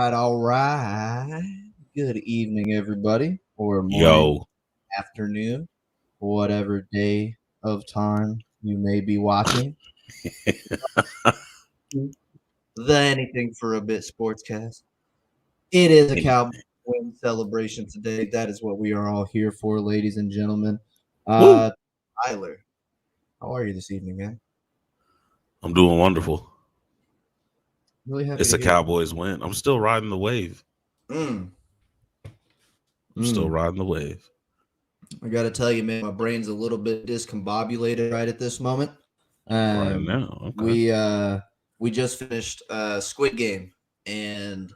All right. Good evening, everybody, or morning, Yo, afternoon, whatever day of time you may be watching. The Anything for a Bit Sportscast. It is a Cowboys win celebration today. That is what we are all here for, ladies and gentlemen. Woo. Tyler, how are you this evening, man? I'm doing wonderful. Really happy It's to a hear Cowboys win. I'm still riding the wave. it. I'm still riding the wave. I got to tell you, man, my brain's a little bit discombobulated right at this moment. Right now, okay. We just finished Squid Game, and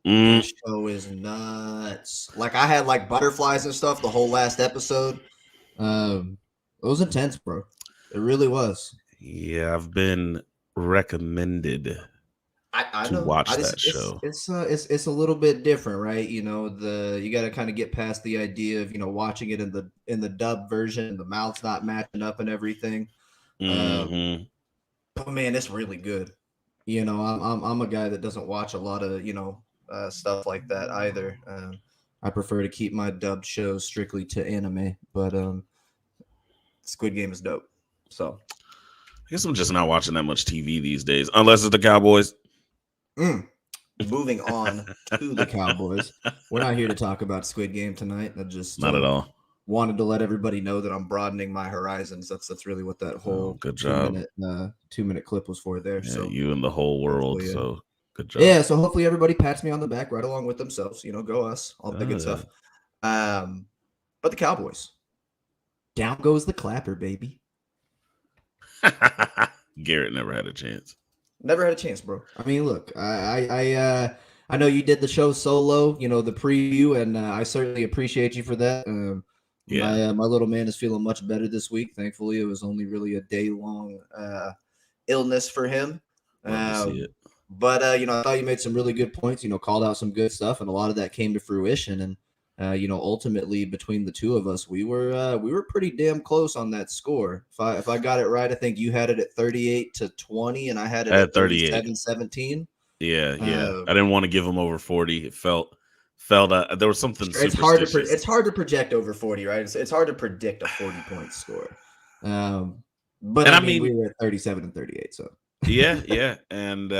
that show is nuts. Like I had like butterflies and stuff the whole last episode. It was intense, bro. It really was. Yeah, I've been recommended I to know. watch that show. It's a little bit different, right? You know, you got to kind of get past the idea of watching it in the dub version, the mouths not matching up and everything. But man, it's really good. You know, I'm a guy that doesn't watch a lot of stuff like that either. I prefer to keep my dubbed shows strictly to anime, but Squid Game is dope. So I guess I'm just not watching that much TV these days, unless it's the Cowboys. Moving on to the Cowboys. We're not here to talk about Squid Game tonight. I just not at all wanted to let everybody know that I'm broadening my horizons. That's really what that whole good job 2-minute clip was for there. Yeah, so you and the whole world. So good job. Yeah, so hopefully everybody pats me on the back right along with themselves. Go us, all the good stuff. But the Cowboys, down goes the clapper, baby. Garrett never had a chance. Never had a chance, bro. I mean, look, I know you did the show solo, the preview, and I certainly appreciate you for that. My little man is feeling much better this week. Thankfully, it was only really a day-long illness for him. Love to see it. But I thought you made some really good points. Called out some good stuff, and a lot of that came to fruition. And ultimately, between the two of us, we were pretty damn close on that score. If I got it right, I think you had it at 38-20, and I had it at 37-17. Yeah. I didn't want to give him over 40. It felt there was something. It's hard to project over 40, right? It's hard to predict a 40-point score. But I mean, we were at 37-38, so. Yeah. And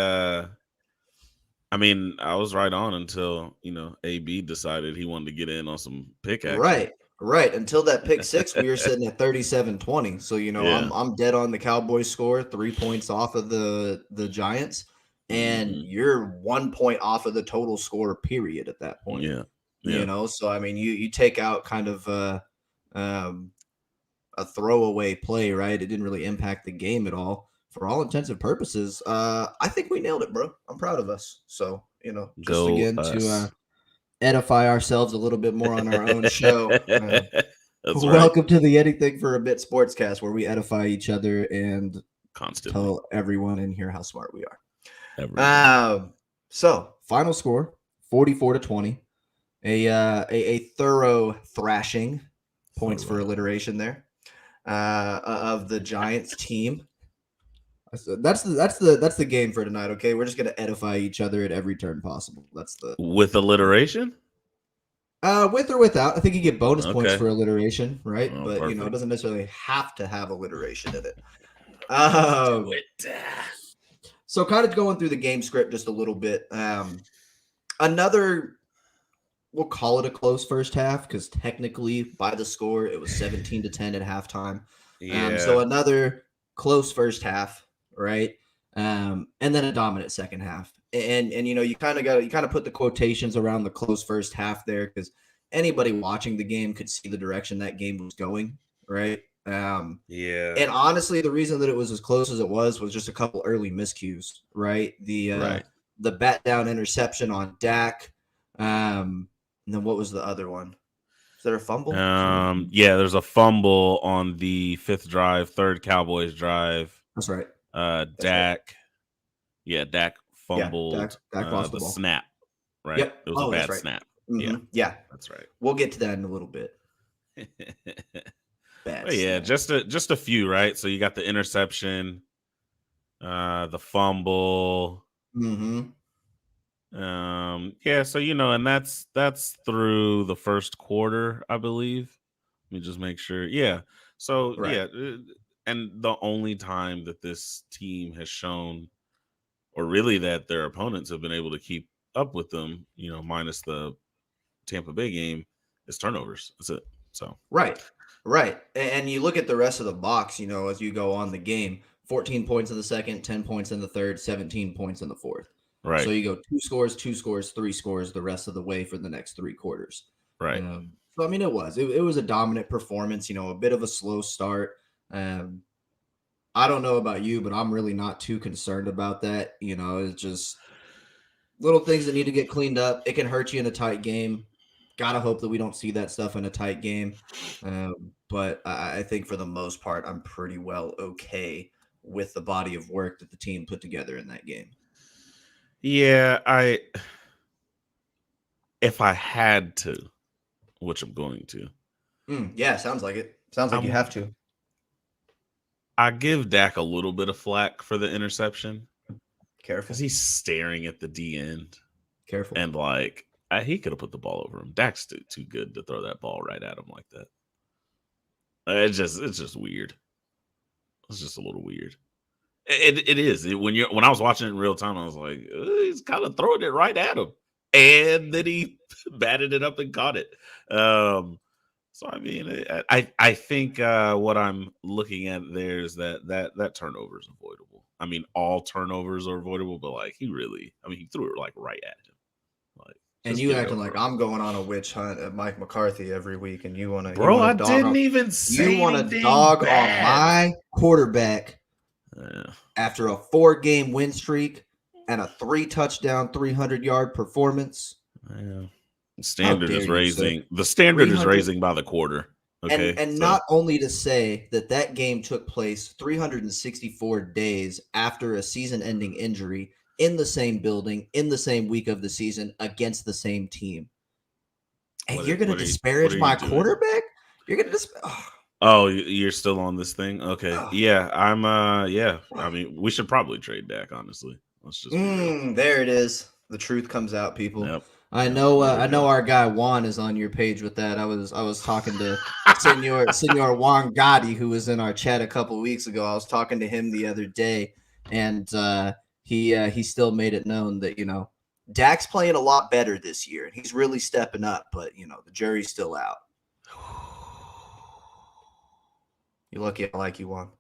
I mean, I was right on until, AB decided he wanted to get in on some pick action. Right. Until that pick six, we were sitting at 37-20. So, I'm dead on the Cowboys score, 3 points off of the Giants. And you're 1 point off of the total score period at that point. Yeah. So, I mean, you take out kind of a throwaway play, right? It didn't really impact the game at all. For all intents and purposes, I think we nailed it, bro. I'm proud of us. So, to edify ourselves a little bit more on our own show. Welcome to the Anything for a Bit Sportscast, where we edify each other and constantly tell everyone in here how smart we are. So, final score, 44-20. A thorough thrashing, points for alliteration there, of the Giants team. That's the game for tonight. Okay, we're just gonna edify each other at every turn possible. With alliteration. With or without, I think you get bonus points for alliteration, right? But perfect. It doesn't necessarily have to have alliteration in it. So kind of going through the game script just a little bit. We'll call it a close first half because technically by the score it was 17-10 at halftime. So another close first half. Right. And then a dominant second half. And you kind of put the quotations around the close first half there because anybody watching the game could see the direction that game was going. right? Yeah. And honestly, the reason that it was as close as it was just a couple early miscues, right? Right. The bat down interception on Dak. And then what was the other one? Is there a fumble? Yeah, there's a fumble on the 5th drive, 3rd Cowboys drive. That's right. Dak. Yeah, Dak fumbled Dak lost the the ball. snap. Right. Yep. It was a That's bad right. snap. Mm-hmm. Yeah. Yeah. That's right. We'll get to that in a little bit. But yeah, just a few, right? So you got the interception, the fumble. Mm-hmm. Yeah, so and that's through the first quarter, I believe. Let me just make sure. Yeah. So Right. yeah, and the only time that this team has shown, or really that their opponents have been able to keep up with them, minus the Tampa Bay game, is turnovers. That's it. So Right. And you look at the rest of the box, as you go on the game, 14 points in the second, 10 points in the third, 17 points in the fourth. right. So you go 2 scores, 2 scores, 3 scores the rest of the way for the next 3 quarters. Right. So I mean, it was a dominant performance. A bit of a slow start. I don't know about you, but I'm really not too concerned about that. It's just little things that need to get cleaned up. It can hurt you in a tight game. Gotta hope that we don't see that stuff in a tight game. But I think for the most part, I'm pretty well okay with the body of work that the team put together in that game. Yeah, if I had to, which I'm going to. Yeah, sounds like it. Sounds like you have to. I give Dak a little bit of flack for the interception. Careful. Because he's staring at the D end. Careful. And he could have put the ball over him. Dak's too good to throw that ball right at him like that. It's just weird. It's just a little weird. It is. When I was watching it in real time, I was like, he's kind of throwing it right at him. And then he batted it up and caught it. So I mean, I think what I'm looking at there is that turnover is avoidable. I mean, all turnovers are avoidable, but he threw it right at him. And you acting like I'm going on a witch hunt at Mike McCarthy every week, and you want to, bro? I didn't even say you want to dog bad on my quarterback after a 4-game win streak and a 3-touchdown, 300-yard performance. Yeah. The standard is raising. The standard is raising by the quarter. Okay, and not only to say that game took place 364 days after a season-ending injury in the same building, in the same week of the season, against the same team. And you're going to disparage my quarterback? You're going to Oh, you're still on this thing? Okay. Yeah, I'm yeah. I mean, we should probably trade Dak, honestly. Let's just there it is. The truth comes out, people. Yep. I know our guy Juan is on your page with that. I was talking to Senor Juan Gotti, who was in our chat a couple weeks ago. I was talking to him the other day, and he still made it known that Dak's playing a lot better this year, and he's really stepping up. But the jury's still out. You're lucky I like you, Juan.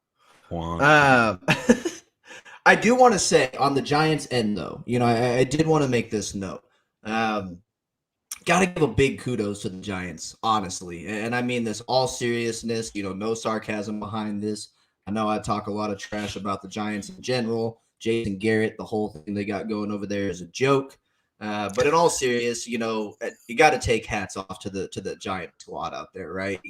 I do want to say on the Giants' end, though, I did want to make this note. Got to give a big kudos to the Giants, honestly. And I mean this all seriousness, no sarcasm behind this. I know I talk a lot of trash about the Giants in general. Jason Garrett, the whole thing they got going over there is a joke. But in all seriousness, you got to take hats off to the Giant squad out there, right?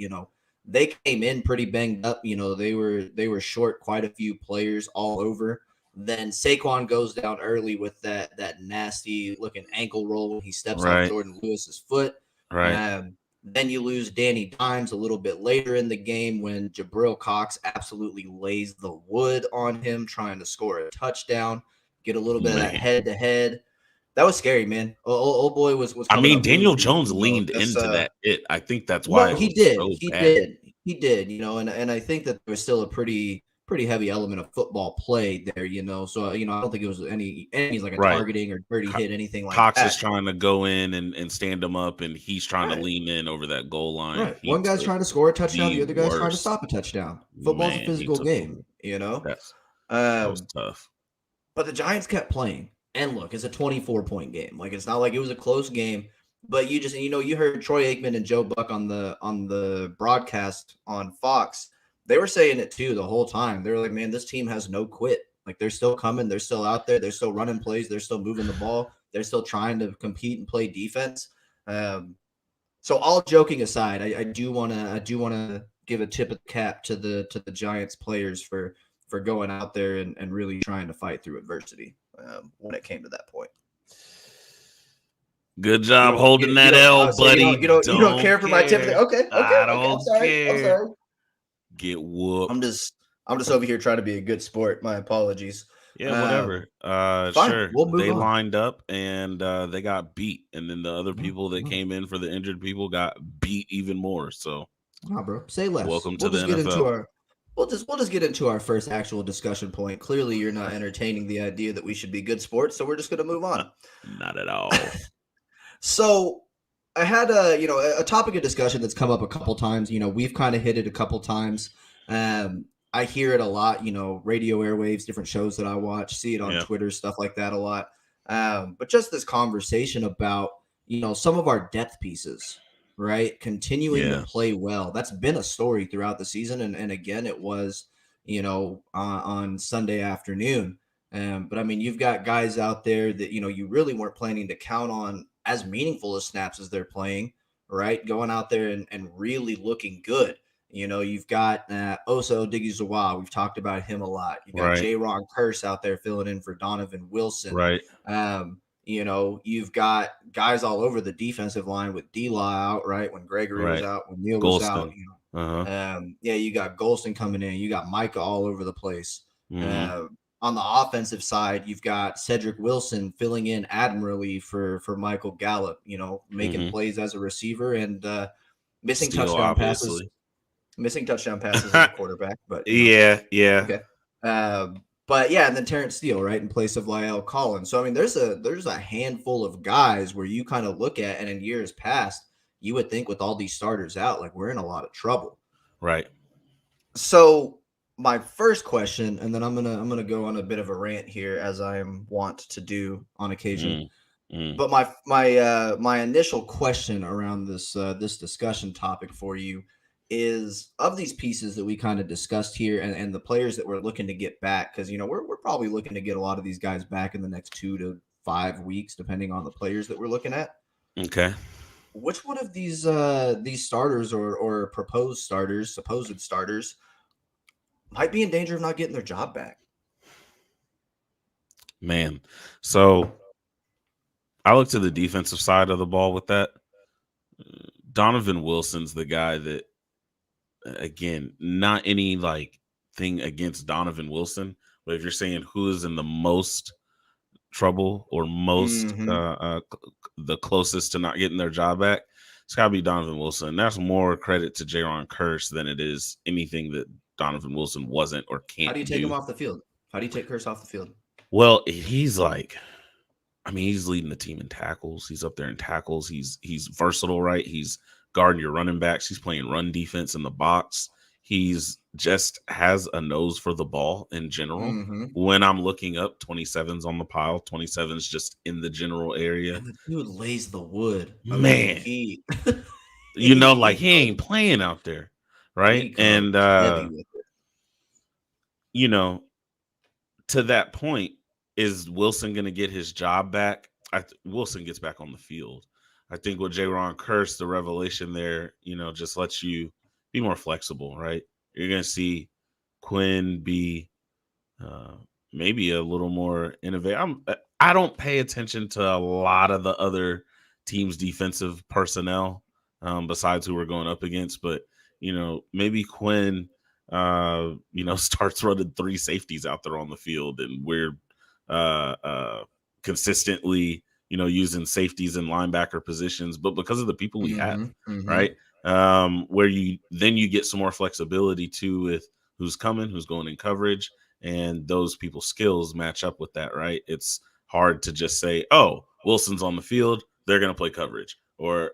They came in pretty banged up. They were short quite a few players all over. Then Saquon goes down early with that nasty looking ankle roll when he steps on Jordan Lewis's foot. Right. Then you lose Danny Dimes a little bit later in the game when Jabril Cox absolutely lays the wood on him trying to score a touchdown, get a little bit of that head-to-head. That was scary, man. Old boy was. I mean, Daniel Jones leaned into that. I think that's why he did. He did. And I think that there was still a pretty heavy element of football play there. So I don't think it was any like a targeting or dirty hit, anything like Cox that. Cox is trying to go in and stand him up, and he's trying to lean in over that goal line. Right. One guy's trying to score a touchdown, the other guy's trying to stop a touchdown. Football's a physical game, That was tough. But the Giants kept playing. And look, it's a 24-point game. It's not like it was a close game. But you heard Troy Aikman and Joe Buck on the broadcast on Fox. They were saying it too the whole time. They were like, man, this team has no quit. Like, they're still coming. They're still out there. They're still running plays. They're still moving the ball. They're still trying to compete and play defense. So all joking aside, I do want to give a tip of the cap to the Giants players for going out there and really trying to fight through adversity when it came to that point. Good job holding that L, buddy. You don't care for my tip. Okay. I don't care. I'm sorry. Get whooped. I'm just over here trying to be a good sport. My apologies. Yeah, whatever. Fine. Sure. We'll move on. Lined up and they got beat, and then the other people that came in for the injured people got beat even more. So, bro, say less. Welcome to the NFL. We'll just get into our first actual discussion point. Clearly, you're not entertaining the idea that we should be good sports, so we're just going to move on. Not at all. So I had a topic of discussion that's come up a couple times. We've kind of hit it a couple times. I hear it a lot, radio airwaves, different shows that I watch, see it on Twitter, stuff like that a lot. But just this conversation about, some of our depth pieces, right? Continuing to play well. That's been a story throughout the season. And again, it was, on Sunday afternoon. But I mean, you've got guys out there that, you really weren't planning to count on as meaningful as snaps as they're playing, right? Going out there and really looking good. You've got Osa Odighizuwa. We've talked about him a lot. You've got J-Ron Curse out there filling in for Donovan Wilson. Right. You've got guys all over the defensive line with D-Law out, right? When Gregory was out, when Neal was out. You got Golston coming in. You got Micah all over the place. On the offensive side, you've got Cedric Wilson filling in admirably for Michael Gallup, making plays as a receiver and missing touchdown passes. Missing touchdown passes as a quarterback, but yeah. Okay. But yeah, and then Terrence Steele, right, in place of Lyle Collins. So I mean, there's a handful of guys where you kind of look at, and in years past, you would think with all these starters out, like, we're in a lot of trouble. Right. So my first question, and then I'm gonna go on a bit of a rant here, as I am wont to do on occasion. But my initial question around this discussion topic for you is, of these pieces that we kind of discussed here and the players that we're looking to get back, because we're probably looking to get a lot of these guys back in the next 2 to 5 weeks, depending on the players that we're looking at. Okay. Which one of these starters or supposed starters might be in danger of not getting their job back? Man, so I look to the defensive side of the ball with that. Donovan Wilson's the guy that, again, not any thing against Donovan Wilson, but if you're saying who is in the most trouble or most the closest to not getting their job back, it's got to be Donovan Wilson. That's more credit to J-Ron Curse than it is anything that Donovan Wilson wasn't or can't do. How do you take him off the field? How do you take Curse off the field? Well, he's leading the team in tackles. He's up there in tackles. He's versatile, right? He's guarding your running backs. He's playing run defense in the box. He's just has a nose for the ball in general. When I'm looking up, 27's on the pile. 27's just in the general area. And the dude lays the wood. Man. He ain't playing out there, right? And, to that point, is Wilson going to get his job back? Wilson gets back on the field. I think with J-Ron Curse, the revelation there, just lets you be more flexible, right? You're going to see Quinn be maybe a little more innovative. I don't pay attention to a lot of the other teams' defensive personnel besides who we're going up against, but, maybe Quinn, starts running 3 safeties out there on the field, and we're consistently, using safeties and linebacker positions, but because of the people we have, right? Where you get some more flexibility too with who's coming, who's going in coverage, and those people's skills match up with that, right? It's hard to just say, oh, Wilson's on the field, they're going to play coverage, or,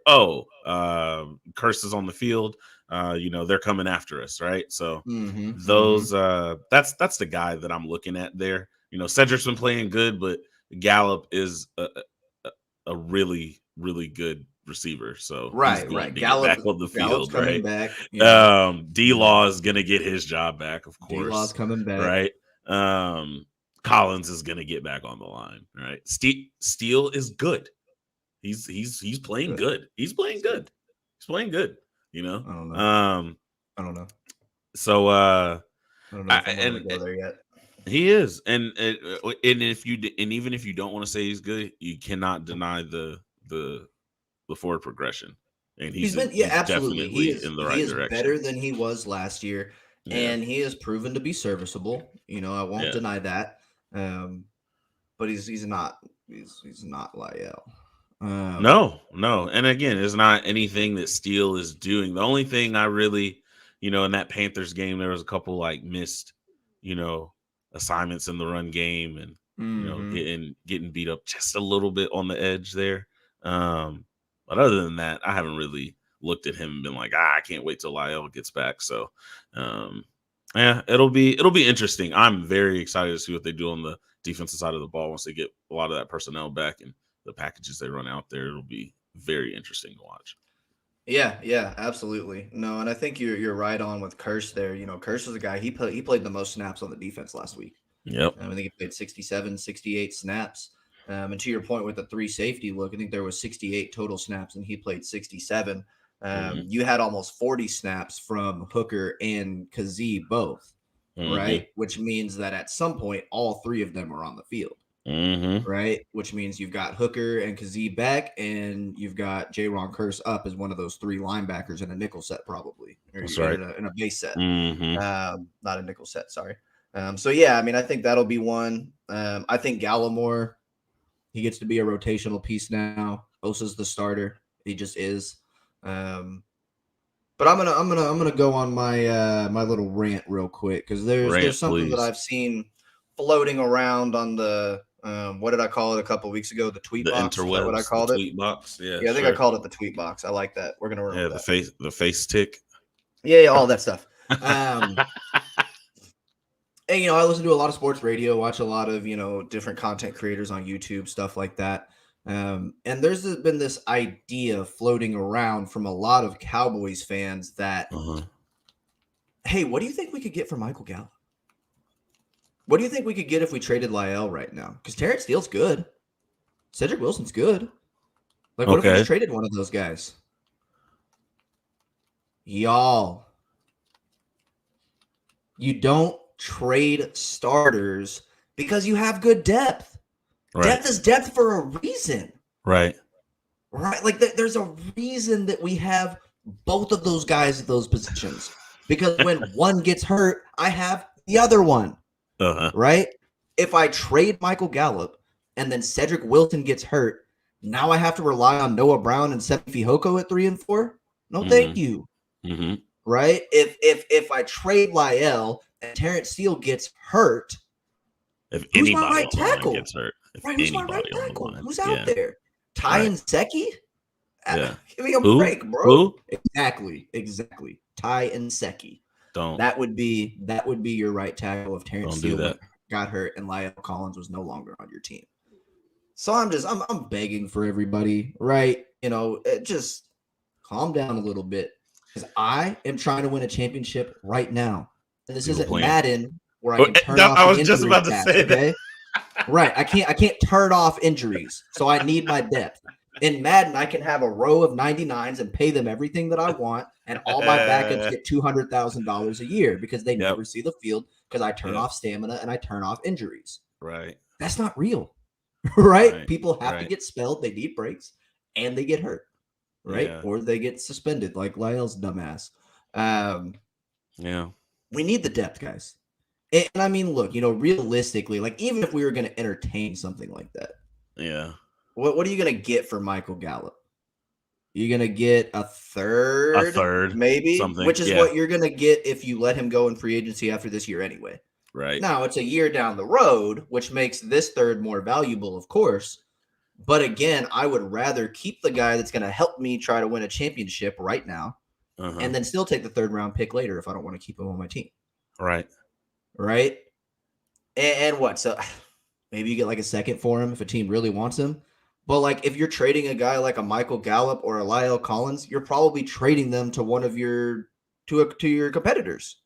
Curse is on the field, they're coming after us, right? So those that's the guy that I'm looking at there. Cedric's been playing good, but Gallup is a really, really good receiver, so he's Right, going right. to get back on the Gallup's field, coming right? back. You know, D-Law is going to get his job back, of D-Law's course, coming back. right? Collins is going to get back on the line, right? Steele is good. He's playing good. He's playing good. He's playing good. You know. I don't know. I don't know. So I don't know if I'm going to go there yet. he is, and if you even if you don't want to say he's good, you cannot deny the forward progression. And he's absolutely. Definitely in the right direction. Better than he was last year, and he has proven to be serviceable. You know, I won't deny that. But he's not Lyle. No, and again, it's not anything that Steele is doing. The only thing I really, in that Panthers game, there was a couple like missed, assignments in the run game, and getting beat up just a little bit on the edge there. But other than that, I haven't really looked at him and been like, I can't wait till Lyle gets back. So, it'll be interesting. I'm very excited to see what they do on the defensive side of the ball once they get a lot of that personnel back and the packages they run out there. It'll be very interesting to watch. Yeah, absolutely. No, and I think you're right on with Kearse there. Kearse is a guy, he played the most snaps on the defense last week. Yep. I think he played 67, 68 snaps. And to your point with the 3 safety look, I think there was 68 total snaps and he played 67. You had almost 40 snaps from Hooker and Kazee both, right? Which means that at some point, all 3 of them are on the field. Right, which means you've got Hooker and Kazee back, and you've got J-Ron Kearse up as one of those 3 linebackers in a nickel set, probably. That's right. In a base set, not a nickel set. Sorry. So yeah, I mean, I think that'll be one. I think Gallimore, he gets to be a rotational piece now. Osa's the starter; he just is. But I'm gonna go on my my little rant real quick because there's something that I've seen floating around on the what did I call it a couple of weeks ago? The tweet box. Is that what I called it? Tweet box. Yeah, I think I called it the tweet box. I like that. We're gonna remember that. The face tick. Yeah, all that stuff. And I listen to a lot of sports radio, watch a lot of different content creators on YouTube, stuff like that. And there's been this idea floating around from a lot of Cowboys fans that, hey, what do you think we could get for Michael Gallup? What do you think we could get if we traded Lyle right now? Because Terrence Steele's good. Cedric Wilson's good. Like, what if we just traded one of those guys? Y'all, you don't trade starters because you have good depth. Right. Depth is depth for a reason. Right. Like, there's a reason that we have both of those guys at those positions. Because when one gets hurt, I have the other one. Right? If I trade Michael Gallup and then Cedric Wilson gets hurt, now I have to rely on Noah Brown and Semi Fehoko at 3 and 4? No, thank you. Right? If I trade Lyle and Terrence Steele gets hurt, who's my right tackle? Gets hurt. Who's my right tackle? Who's out there? Ty and Secchi? Yeah. Give me a break, bro. Who? Exactly. Ty and Secchi. Don't. That would be your right tackle if Terrence Steele got hurt and Lyle Collins was no longer on your team. So I'm begging for everybody, right? Just calm down a little bit because I am trying to win a championship right now. And this isn't Madden where I can turn off. I was just about to say that. Right. I can't turn off injuries. So I need my depth. In Madden, I can have a row of 99s and pay them everything that I want, and all my backups get $200,000 a year because they never see the field because I turn off stamina and I turn off injuries. Right. That's not real. Right? People have to get spelled. They need breaks, and they get hurt. Right? Yeah. Or they get suspended like Lyle's dumbass. We need the depth, guys. And I mean, look, realistically, like even if we were going to entertain something like that. Yeah. What are you going to get for Michael Gallup? You're going to get a third, maybe, something, which is what you're going to get if you let him go in free agency after this year anyway. Right. Now, it's a year down the road, which makes this third more valuable, of course. But again, I would rather keep the guy that's going to help me try to win a championship right now and then still take the 3rd round pick later if I don't want to keep him on my team. Right. Right. And what? So maybe you get like a second for him if a team really wants him. But like if you're trading a guy like a Michael Gallup or a Lyle Collins, you're probably trading them to one of your to your competitors.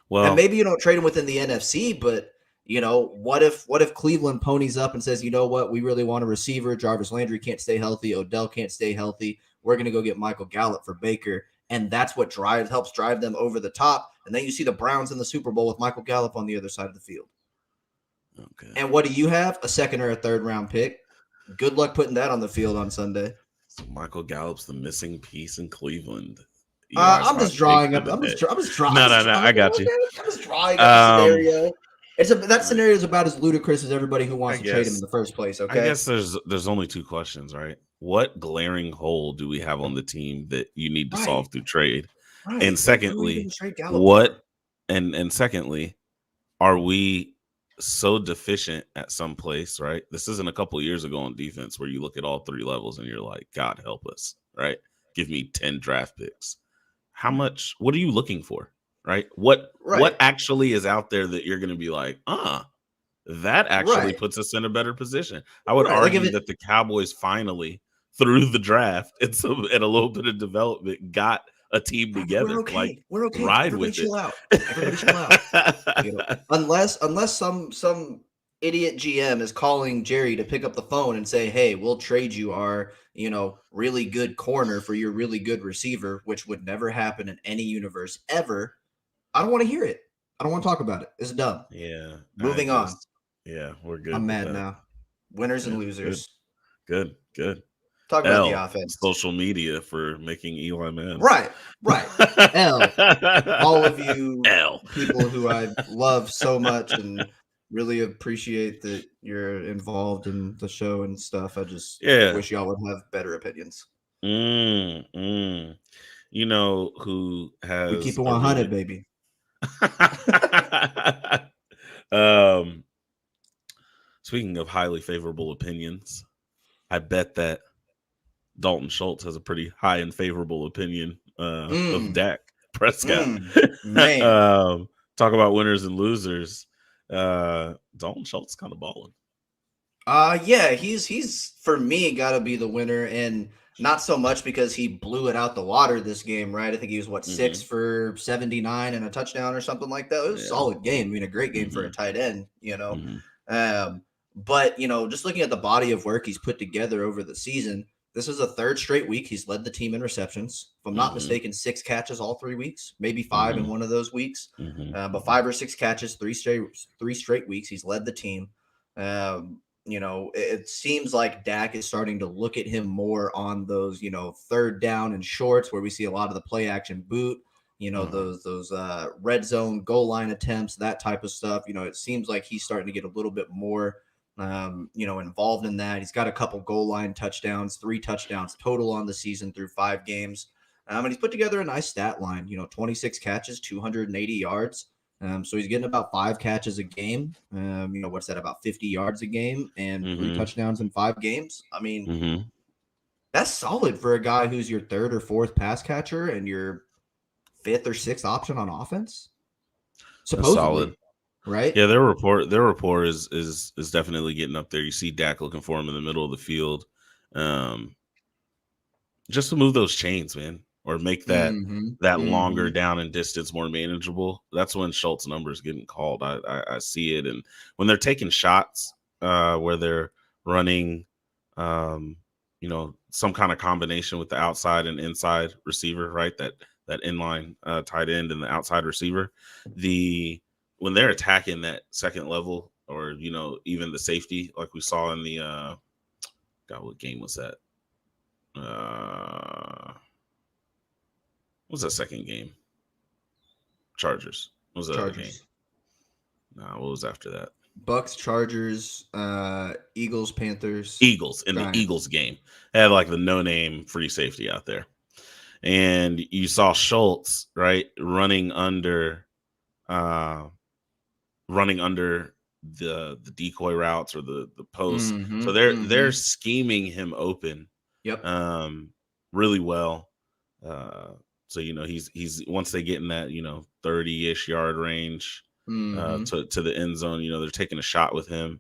Well, and maybe you don't trade him within the NFC, but what if Cleveland ponies up and says, you know what, we really want a receiver. Jarvis Landry can't stay healthy. Odell can't stay healthy. We're going to go get Michael Gallup for Baker. And that's what helps drive them over the top. And then you see the Browns in the Super Bowl with Michael Gallup on the other side of the field. Okay. And what do you have? A second or a third round pick. Good luck putting that on the field on Sunday. So Michael Gallup's the missing piece in Cleveland. I'm just drawing up. I'm just drawing. No, I got you. I'm just drawing up a scenario. That scenario is about as ludicrous as everybody who wants to trade him in the first place. Okay. I guess there's only two questions, right? What glaring hole do we have on the team that you need to solve through trade? Right. And secondly, and secondly, are we so deficient at some place, right? This isn't a couple of years ago on defense where you look at all three levels and you're like, God help us, right? Give me 10 draft picks. How much? What are you looking for, right? What actually is out there that you're going to be like, that actually puts us in a better position? I would argue that the Cowboys finally, through the draft and a little bit of development, got a team together. We're okay. Like, we're okay. Ride Everybody with chill it. Out. Everybody chill out. Unless some idiot GM is calling Jerry to pick up the phone and say, hey, we'll trade you our, really good corner for your really good receiver, which would never happen in any universe ever. I don't want to hear it. I don't want to talk about it. It's dumb. Yeah. Moving on. Yeah, we're good. I'm mad now. Winners and losers. Good. Talk about the offense. Social media for making Eli mad. Right. L. All of you people who I love so much and really appreciate that you're involved in the show and stuff. I just wish y'all would have better opinions. You know who has... We keep it 100, baby. Speaking of highly favorable opinions, I bet that Dalton Schultz has a pretty high and favorable opinion of Dak Prescott. Man. Talk about winners and losers. Dalton Schultz kind of balling. Yeah, he's for me got to be the winner, and not so much because he blew it out the water this game, right? I think he was 6 for 79 and a touchdown or something like that. It was a solid game. I mean, a great game for a tight end, But just looking at the body of work he's put together over the season, this is a third straight week he's led the team in receptions. If I'm not mistaken, 6 catches all 3 weeks, maybe 5 in one of those weeks. But 5 or 6 catches, 3 straight weeks. He's led the team. It seems like Dak is starting to look at him more on those, third down and shorts where we see a lot of the play action boot, those red zone goal line attempts, that type of stuff. It seems like he's starting to get a little bit more involved in that. He's got a couple goal line touchdowns, 3 touchdowns total on the season through 5 games. And he's put together a nice stat line, 26 catches, 280 yards. So he's getting about 5 catches a game. What's that, about 50 yards a game and 3 touchdowns in 5 games. I mean, that's solid for a guy who's your 3rd or 4th pass catcher and your 5th or 6th option on offense. Supposedly. That's solid. Right. Yeah, their rapport is definitely getting up there. You see Dak looking for him in the middle of the field, just to move those chains, man, or make that longer down and distance more manageable. That's when Schultz numbers getting called. I see it, and when they're taking shots, where they're running, some kind of combination with the outside and inside receiver, right? That inline tight end and the outside receiver, when they're attacking that second level or, even the safety, like we saw in the, what game was that? What was that second game? Chargers. What was that other game? What was after that? Bucks, Chargers, Eagles, Panthers. Eagles in the Eagles game. They had like the no-name free safety out there. And you saw Schultz, right, running under the decoy routes or the posts. So they're scheming him open. Yep. Really well. So he's once they get in that 30-ish yard range to the end zone, they're taking a shot with him.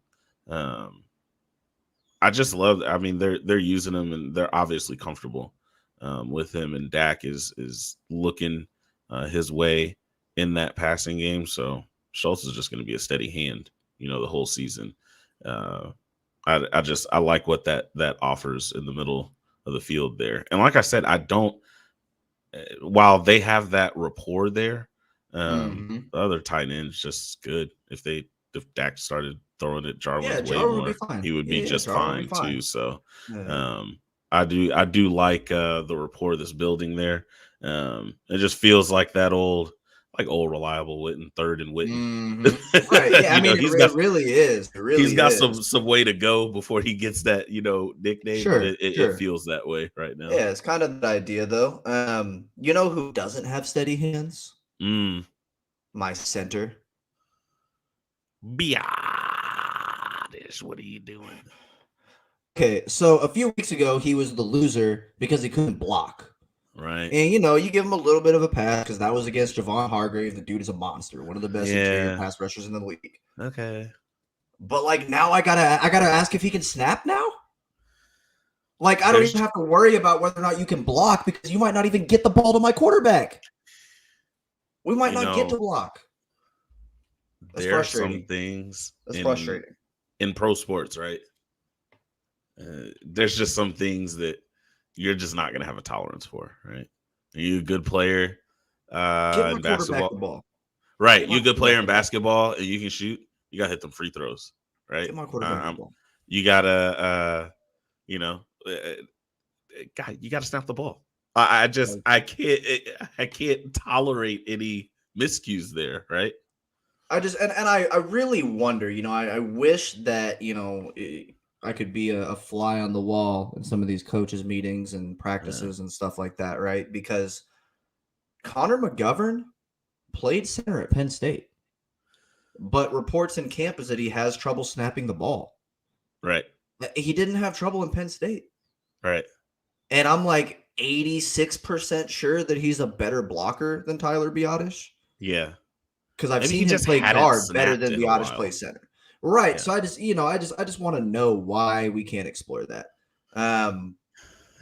I just love. I mean, they're using him, and they're obviously comfortable with him. And Dak is looking his way in that passing game. So Schultz is just going to be a steady hand, the whole season. I like what that offers in the middle of the field there. And like I said, I don't. While they have that rapport there, the other tight end's just good. If Dak started throwing it Jarwin's way Jarwin would be more, fine. he would be just Jarwin would be fine too. So Yeah. I do like the rapport that's building there. It just feels like that old reliable Witten, third and Witten. Right. Yeah, I mean, it really is. It really he's got is. some way to go before he gets that, nickname, Sure, but it feels that way right now. Yeah, it's kind of the idea though. You know who doesn't have steady hands? My center. Biadish, what are you doing? Okay, so a few weeks ago he was the loser because he couldn't block. Right. And you give him a little bit of a pass because that was against Javon Hargrave. The dude is a monster, one of the best interior pass rushers in the league. Okay. But like now I gotta ask if he can snap now. Like I don't even have to worry about whether or not you can block because you might not even get the ball to my quarterback. We might not get to block. That's there frustrating. Are some things that's frustrating in pro sports, right? There's just some things that you're just not going to have a tolerance for, right? Are you a good player in basketball? The ball. Right. You're a good player in basketball and you can shoot. You got to hit them free throws, right? Get my quarterback the ball. You got to, you got to snap the ball. I can't tolerate any miscues there, right? I really wonder, I wish that, I could be a fly on the wall in some of these coaches' meetings and practices and stuff like that, right? Because Connor McGovern played center at Penn State, but reports in camp is that he has trouble snapping the ball. Right. He didn't have trouble in Penn State. Right. And I'm like 86% sure that he's a better blocker than Tyler Biadish. Yeah. Because I've seen him play guard better than Biadish play center. Right. Yeah. So I just want to know why we can't explore that. Yeah.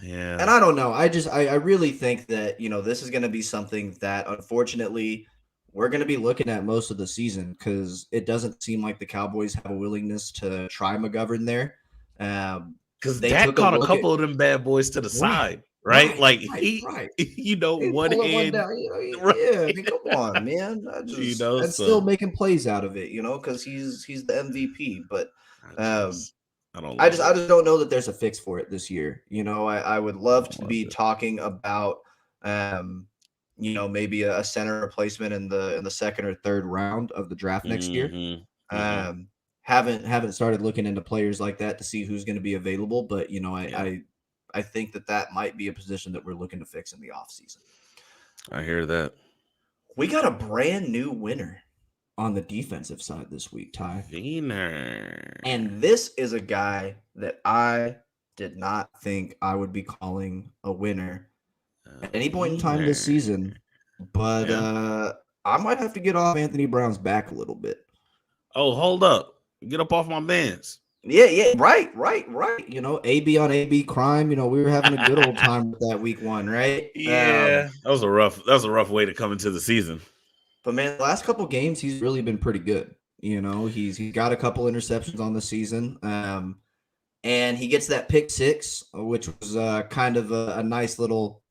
And I don't know. I really think that, this is going to be something that unfortunately we're going to be looking at most of the season because it doesn't seem like the Cowboys have a willingness to try McGovern there. Because Dak caught a couple of them bad boys to the side. Right. One hand. Down, Yeah, I mean, come on, man. And still making plays out of it, because he's the MVP. But I just don't know that there's a fix for it this year. I would love to be talking about, maybe a center replacement in the second or third round of the draft next year. Haven't started looking into players like that to see who's going to be available, but I think that might be a position that we're looking to fix in the offseason. I hear that. We got a brand new winner on the defensive side this week, Ty. Wiener. And this is a guy that I did not think I would be calling a winner at any point in time this season, but I might have to get off Anthony Brown's back a little bit. Oh, hold up. Get up off my mans. Yeah, right. AB on AB crime. We were having a good old time with that week one, right? Yeah, that was a rough way to come into the season. But man, the last couple games, he's really been pretty good. He's got a couple interceptions on the season, and he gets that pick six, which was kind of a nice little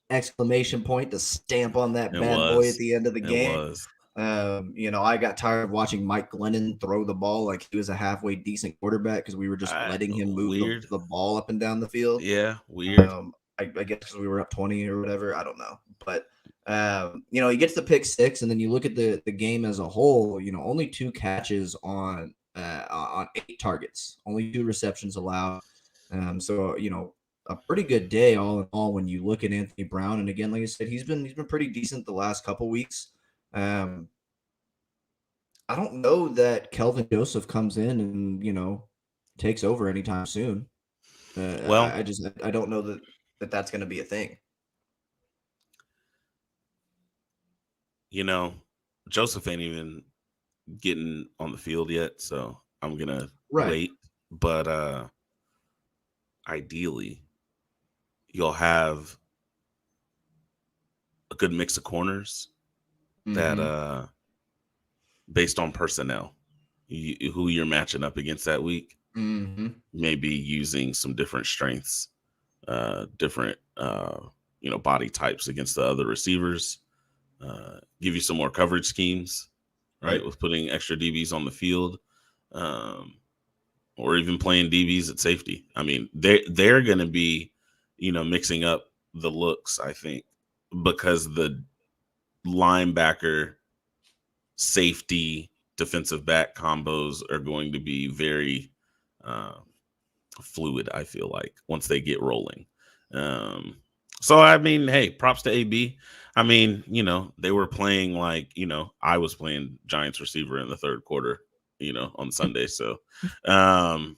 exclamation point to stamp on that bad boy at the end of the game. It was. I got tired of watching Mike Glennon throw the ball like he was a halfway decent quarterback because we were just letting him move the ball up and down the field. Yeah, weird. I guess because we were up 20 or whatever. I don't know. But, he gets the pick six, and then you look at the game as a whole, only 2 catches on 8 targets, only 2 receptions allowed. So, a pretty good day all in all when you look at Anthony Brown. And again, like I said, he's been pretty decent the last couple weeks. I don't know that Kelvin Joseph comes in and, takes over anytime soon. I don't know that's going to be a thing. Joseph ain't even getting on the field yet, so I'm going to wait. But ideally, you'll have a good mix of corners that based on personnel, who you're matching up against that week, maybe using some different strengths, different body types against the other receivers, give you some more coverage schemes, right? With putting extra DBs on the field, or even playing DBs at safety. I mean, they're going to be, mixing up the looks, I think, because the linebacker, safety, defensive back combos are going to be very fluid, I feel like, once they get rolling. So, I mean, hey, props to AB. I mean, they were playing like, I was playing Giants receiver in the third quarter, on Sunday. So, Tony,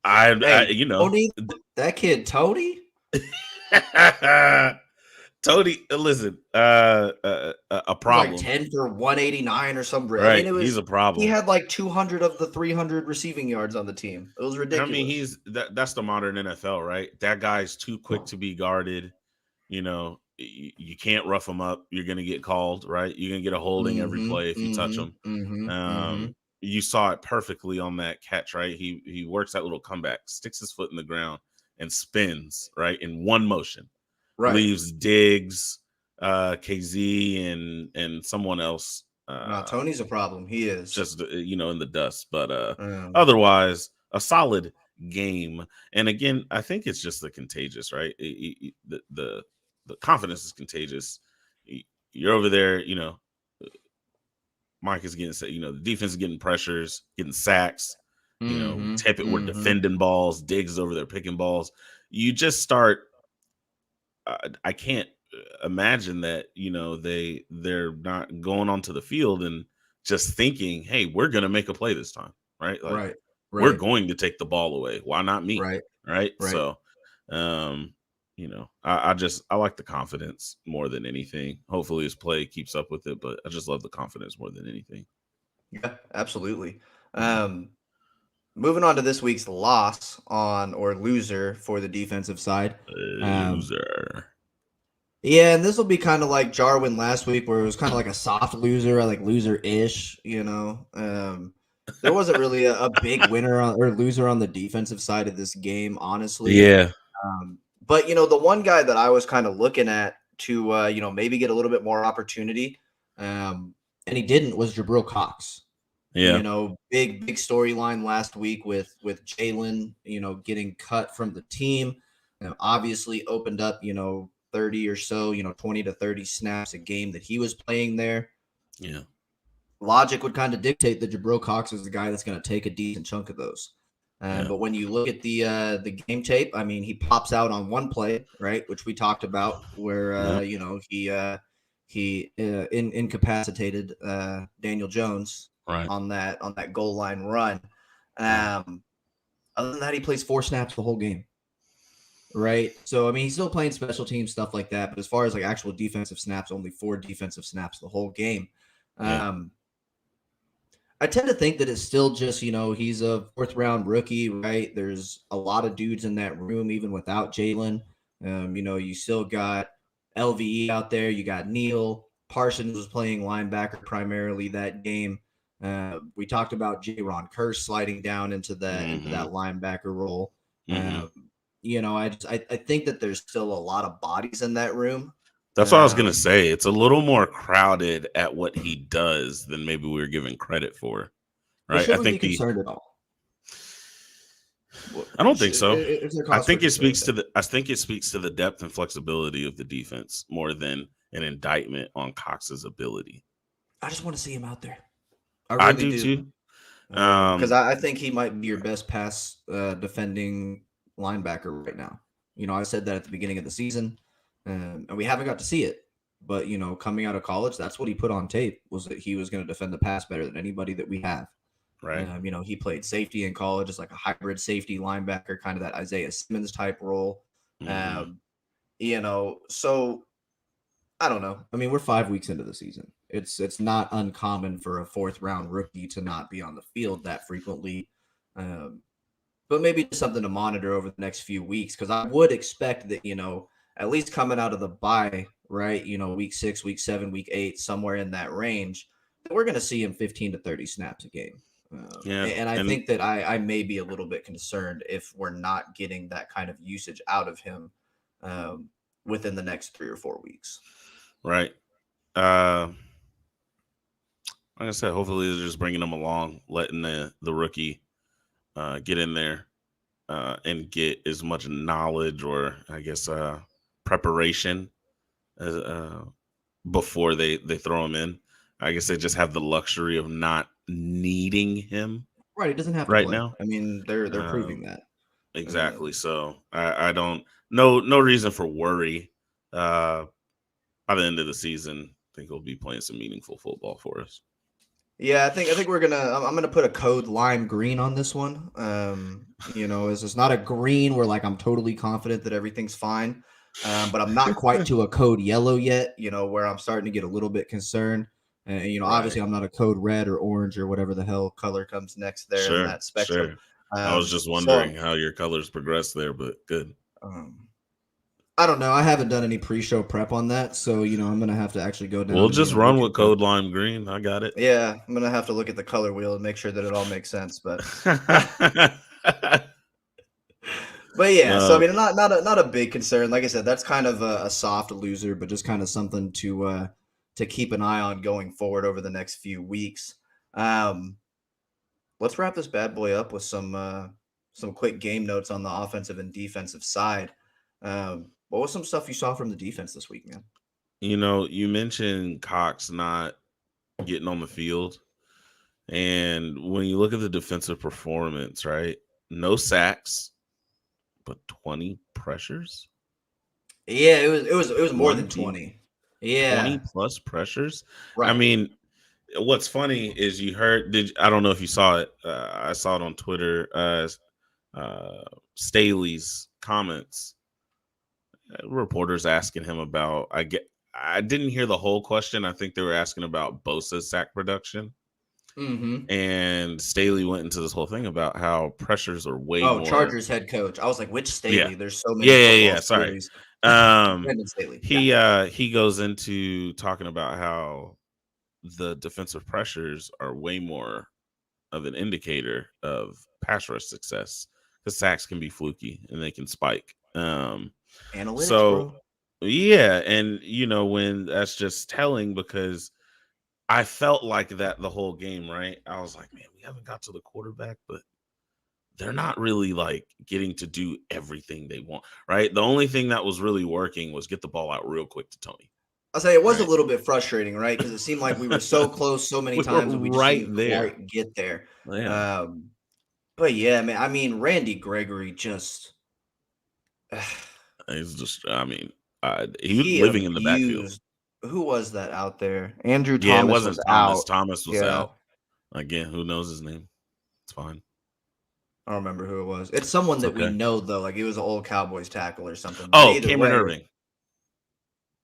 that kid, Tony. Tony, listen, a problem. Like 10 for 189 or something. Right, I mean, he's a problem. He had like 200 of the 300 receiving yards on the team. It was ridiculous. I mean, that's the modern NFL, right? That guy's too quick to be guarded. You can't rough him up. You're going to get called, right? You're going to get a holding every play if you touch him. You saw it perfectly on that catch, right? He works that little comeback, sticks his foot in the ground, and spins, right, in one motion. Right. Leaves Diggs, KZ, and someone else. No, Tony's a problem. He is just in the dust, but otherwise a solid game. And again, I think it's just the contagious, right? The confidence is contagious. You're over there, Mike is getting, the defense is getting pressures, getting sacks. We're defending balls. Diggs is over there picking balls. You just start. I can't imagine that they're not going onto the field and just thinking, hey, we're gonna make a play this time, right? Like, right. We're going to take the ball away. Why not me? Right. So I like the confidence more than anything. Hopefully his play keeps up with it, but I just love the confidence more than anything. Yeah, absolutely. Moving on to this week's loser for the defensive side. Loser. Yeah, and this will be kind of like Jarwin last week, where it was kind of like a soft loser, like loser-ish, There wasn't really a big winner or loser on the defensive side of this game, honestly. Yeah. But, the one guy that I was kind of looking at to, maybe get a little bit more opportunity, and he didn't, was Jabril Cox. Yeah. Big storyline last week with Jalen, getting cut from the team. Obviously opened up, 30 or so, 20 to 30 snaps a game that he was playing there. Yeah. Logic would kind of dictate that Jabril Cox is the guy that's going to take a decent chunk of those. But when you look at the game tape, I mean, he pops out on one play, right, which we talked about, where he incapacitated Daniel Jones on that goal line run. Other than that, he plays 4 snaps the whole game. Right. So, I mean, he's still playing special team stuff like that. But as far as like actual defensive snaps, only 4 defensive snaps the whole game. I tend to think that it's still just, he's a 4th round rookie, right? There's a lot of dudes in that room, even without Jalen. You still got LVE out there. You got Neal. Parsons was playing linebacker primarily that game. We talked about J-Ron Kearse sliding down into that linebacker role. I think that there's still a lot of bodies in that room. That's what I was going to say. It's a little more crowded at what he does than maybe we were giving credit for. Right. I think be concerned at all. I don't think so. I think it speaks to the depth and flexibility of the defense more than an indictment on Cox's ability. I just want to see him out there. I really do too. Because I think he might be your best pass defending linebacker right now. I said that at the beginning of the season, and we haven't got to see it. But coming out of college, that's what he put on tape, was that he was going to defend the pass better than anybody that we have. Right. He played safety in college as like a hybrid safety linebacker, kind of that Isaiah Simmons type role. So I don't know. I mean, we're 5 weeks into the season. It's not uncommon for a 4th round rookie to not be on the field that frequently. but maybe just something to monitor over the next few weeks, because I would expect that, at least coming out of the bye, right, week 6, week 7, week 8, somewhere in that range, that we're going to see him 15 to 30 snaps a game. And I think that I may be a little bit concerned if we're not getting that kind of usage out of him within the next 3 or 4 weeks. Right. Like I said, hopefully they're just bringing him along, letting the rookie get in there and get as much knowledge or, I guess, preparation as, before they throw him in. I guess they just have the luxury of not needing him. Right, he doesn't have to right play. now. I mean, they're proving that. Exactly. So I don't no reason for worry. By the end of the season, I think he'll be playing some meaningful football for us. Yeah, I think I'm gonna put a code lime green on this one. It's not a green where like I'm totally confident that everything's fine, but I'm not quite to a code yellow yet. Where I'm starting to get a little bit concerned. And obviously I'm not a code red or orange or whatever the hell color comes next there in that spectrum. Sure. I was just wondering how your colors progress there, but good. I don't know. I haven't done any pre-show prep on that, so I'm gonna have to actually go down. We'll just run with code lime green. I got it. Yeah, I'm gonna have to look at the color wheel and make sure that it all makes sense. But but yeah, so I mean, not a big concern. Like I said, that's kind of a soft loser, but just kind of something to keep an eye on going forward over the next few weeks. Let's wrap this bad boy up with some quick game notes on the offensive and defensive side. What was some stuff you saw from the defense this week, man? You mentioned Cox not getting on the field. And when you look at the defensive performance, right? No sacks, but 20 pressures. Yeah, it was more than 20. Yeah. 20 plus pressures. Right. I mean, what's funny is I don't know if you saw it. I saw it on Twitter. Staley's comments. Reporters asking him about. I didn't hear the whole question. I think they were asking about Bosa's sack production. Mm-hmm. And Staley went into this whole thing about how pressures are way more. Chargers head coach. I was like, which Staley? Yeah. There's so many. Yeah. Sorry. Staley. He goes into talking about how the defensive pressures are way more of an indicator of pass rush success, because sacks can be fluky and they can spike. Analytics, so bro. Yeah, and when that's just telling, because I felt like that the whole game, right? I was like, man, we haven't got to the quarterback, but they're not really like getting to do everything they want, right? The only thing that was really working was get the ball out real quick to Tony. I'll say it was a little bit frustrating, right? Because it seemed like we were so close so many times and we just didn't quite get there. Yeah. But yeah, man, I mean, Randy Gregory just he's just, I mean, he was living in the backfield. Who was that out there? Andrew Thomas. Yeah, it wasn't was Thomas. Out. Thomas was out. Again, who knows his name? It's fine. I don't remember who it was. It's someone that we know, though. Like, he was an old Cowboys tackle or something. Oh, Cameron Irving.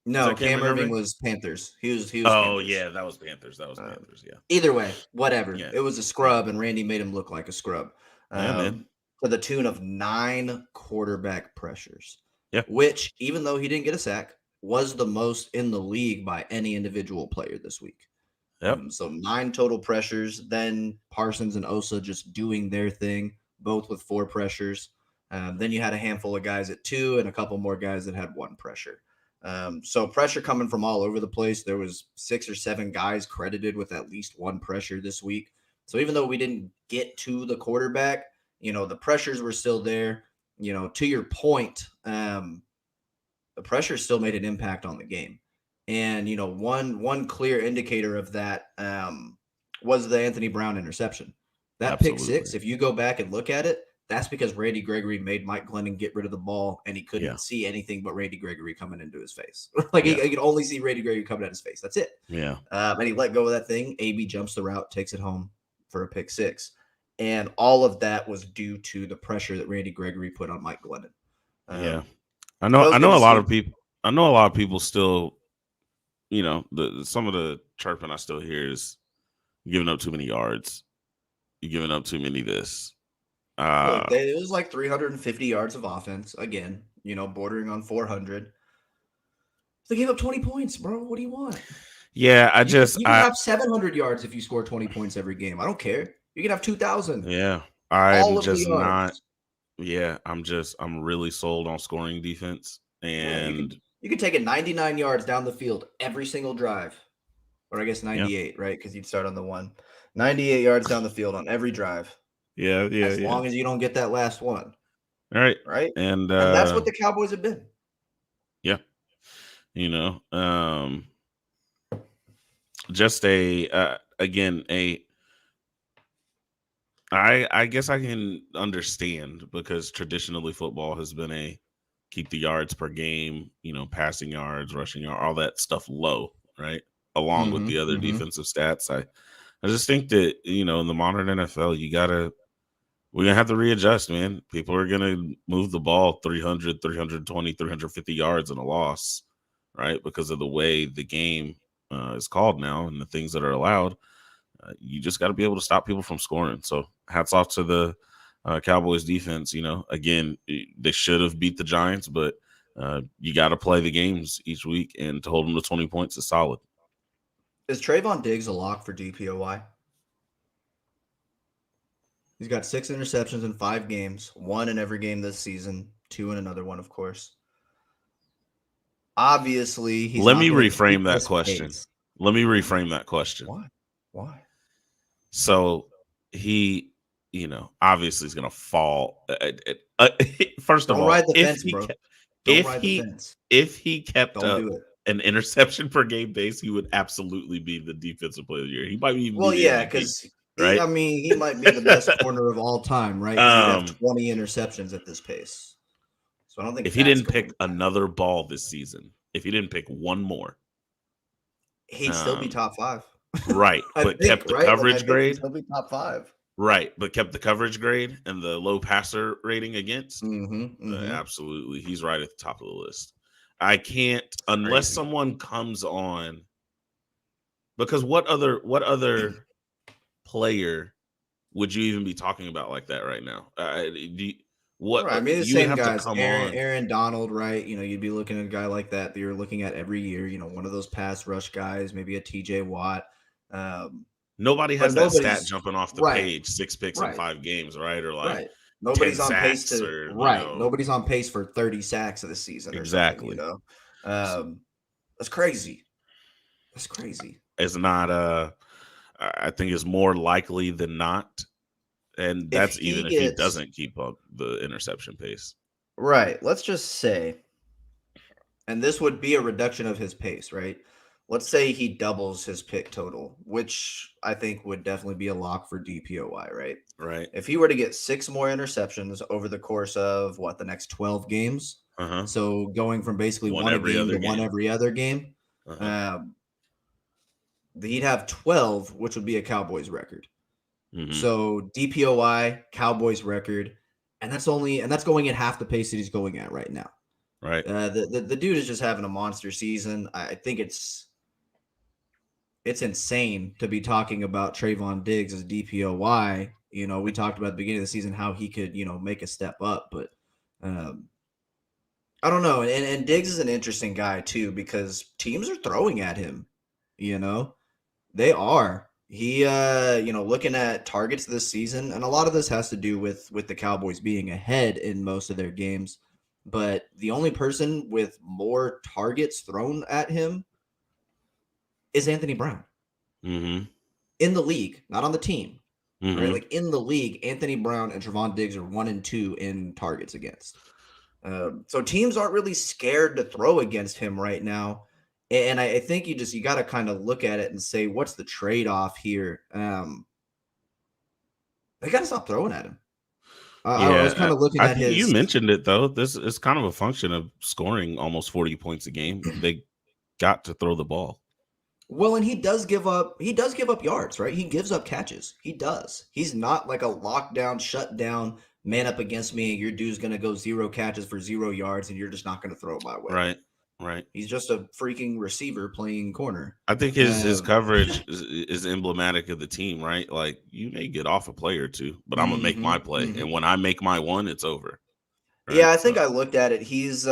No, Cam Irving was Panthers. He was Panthers. Yeah, that was Panthers. Panthers, yeah. Either way, whatever. Yeah. It was a scrub, and Randy made him look like a scrub. To the tune of 9 quarterback pressures. Yeah. Which, even though he didn't get a sack, was the most in the league by any individual player this week. Yep. So 9 total pressures. Then Parsons and Osa just doing their thing, both with 4 pressures. Then you had a handful of guys at 2 and a couple more guys that had 1 pressure. So pressure coming from all over the place. There was 6 or 7 guys credited with at least 1 pressure this week. So even though we didn't get to the quarterback, the pressures were still there. To your point, the pressure still made an impact on the game. And, one clear indicator of that was the Anthony Brown interception. That Absolutely. pick 6, if you go back and look at it, that's because Randy Gregory made Mike Glennon get rid of the ball, and he couldn't see anything but Randy Gregory coming into his face. He could only see Randy Gregory coming at his face. That's it. Yeah. And he let go of that thing. AB jumps the route, takes it home for a pick 6. And all of that was due to the pressure that Randy Gregory put on Mike Glennon. Yeah. I know a lot of people still, some of the chirping I still hear is giving up too many yards. You're giving up too many this. Look, it was like 350 yards of offense. Again, bordering on 400. They gave up 20 points, bro. What do you want? Yeah, You can have 700 yards if you score 20 points every game. I don't care. You can have 2,000. Yeah, All I'm of the just not. yards. Yeah, I'm really sold on scoring defense, and you could take it 99 yards down the field every single drive, or I guess 98, right? Because you'd start on the 1. 98 yards down the field on every drive. Yeah. As long as you don't get that last one. Right. Right. And that's what the Cowboys have been. Yeah. Just again, I guess I can understand, because traditionally football has been a keep the yards per game, passing yards, rushing yards, all that stuff low, right? Along with the other defensive stats. I just think that, in the modern NFL, we're going to have to readjust, man. People are going to move the ball 300, 320, 350 yards in a loss, right? Because of the way the game is called now and the things that are allowed. You just got to be able to stop people from scoring. So hats off to the Cowboys defense. Again, they should have beat the Giants, but you got to play the games each week, and to hold them to 20 points is solid. Is Trayvon Diggs a lock for Dpoi? He's got 6 interceptions in 5 games, 1 in every game this season, 2 in another one, of course. Obviously, he's Let me reframe that question. Let me reframe that question. Why? So he, obviously is going to fall. First of all, ride the fence, bro. Don't ride the fence. If he kept Don't do it. An interception per game base, he would absolutely be the defensive player of the year. He might even because right? he might be the best corner of all time, right? He'd have 20 interceptions at this pace. So I don't think if he didn't pick another ball this season, if he didn't pick one more, he'd still be top 5. Right, but kept the coverage grade. He'd still be top 5. Right, but kept the coverage grade and the low passer rating against. Absolutely, he's right at the top of the list. I can't, unless someone comes on, because what other player would you even be talking about like that right now? The same guys, Aaron Donald, right? You'd be looking at a guy like that you're looking at every year. One of those pass rush guys, maybe a TJ Watt. Nobody has that stat jumping off the page: 6 picks in 5 games, right? Or like nobody's on pace to nobody's on pace for 30 sacks of the season. Exactly. That's crazy. That's crazy. It's not. I think it's more likely than not, and that's if he doesn't keep up the interception pace. Right. Let's just say, and this would be a reduction of his pace, right? Let's say he doubles his pick total, which I think would definitely be a lock for Dpoi, right? Right. If he were to get 6 more interceptions over the course of the next 12 games, so going from basically one every other game, he'd have 12, which would be a Cowboys record. So Dpoi, Cowboys record, and that's going at half the pace that he's going at right now. Right. The dude is just having a monster season. I think it's insane to be talking about Trayvon Diggs as Dpoi. We talked about at the beginning of the season how he could, make a step up, but I don't know. And Diggs is an interesting guy too, because teams are throwing at him. They are. He, looking at targets this season, and a lot of this has to do with the Cowboys being ahead in most of their games. But the only person with more targets thrown at him is Anthony Brown. In the league, not on the team. Right? Like in the league, Anthony Brown and Trayvon Diggs are 1 and 2 in targets against. So teams aren't really scared to throw against him right now. And I think you got to kind of look at it and say, what's the trade-off here? They got to stop throwing at him. I was kind of looking at his. You mentioned it though. This is kind of a function of scoring almost 40 points a game. They got to throw the ball. Well, and he does give up yards, right? He gives up catches. He does. He's not like a lockdown, shut down, man up against me. Your dude's gonna go 0 catches for 0 yards, and you're just not gonna throw it my way. Right. Right. He's just a freaking receiver playing corner. I think his coverage is emblematic of the team, right? Like, you may get off a play or two, but I'm gonna make my play, and when I make my one, it's over. Right? Yeah, I think I looked at it. He's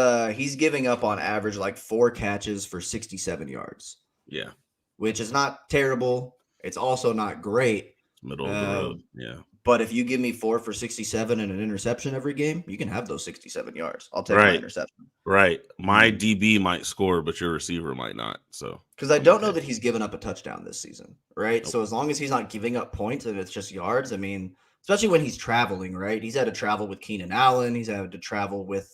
giving up on average like 4 catches for 67 yards. Yeah, which is not terrible. It's also not great. middle of the road. Yeah. But if you give me 4 for 67 and an interception every game, you can have those 67 yards. I'll take my Right. interception. Right. My DB might score, but your receiver might not. So, because I don't know that he's given up a touchdown this season, right? Nope. So as long as he's not giving up points and it's just yards, I mean, especially when he's traveling, right? He's had to travel with Keenan Allen. He's had to travel with